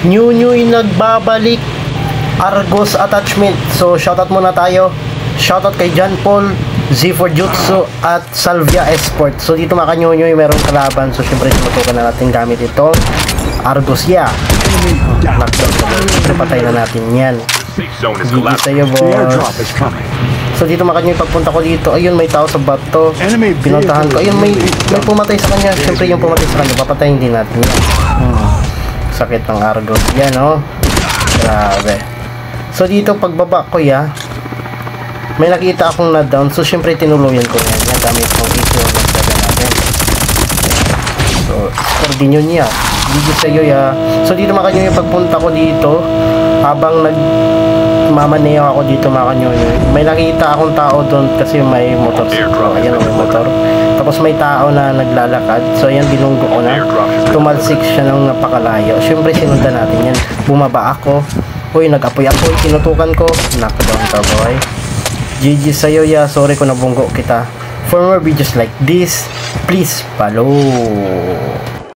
New nagbabalik. Argos attachment. So shoutout muna tayo. Shoutout kay John Paul, Z4 Jutsu at Salvia Esport. So dito mga kanyonyoy merong kalaban. So syempre sinutukan na natin gamit ito. Argos knockdown. So patay na natin yan. GG sa'yo boss. So dito mga kanyonyoy pagpunta ko dito, ayun may tao sa bato. Pinuntahan ko. Ayun may pumatay sa kanya. Syempre yung pumatay sa kanya papatayin din natin yan. Sakit ng Argos yan oh. Grabe. So dito pagbaba ko may nakita akong na-down. So syempre tinuluyan ko yan. Yan gamit kong issue na saga natin. So score din yun ya. Dito sa'yo So dito mga kanyo yung pagpunta ko dito, habang nagmamaneho ako dito mga kanyo, may nakita akong tao doon kasi may motor. So ayan may motor. Tapos may tao na naglalakad. So ayan binunggo ko na. Tumalsik siya ng napakalayo. Syempre sinundan natin yan. Bumaba ako. Uy, nag-apoy-apoy. Tinutukan ko. Knockdown ka boy. GG sa'yo sorry kung nabunggo kita. For more videos like this, please follow.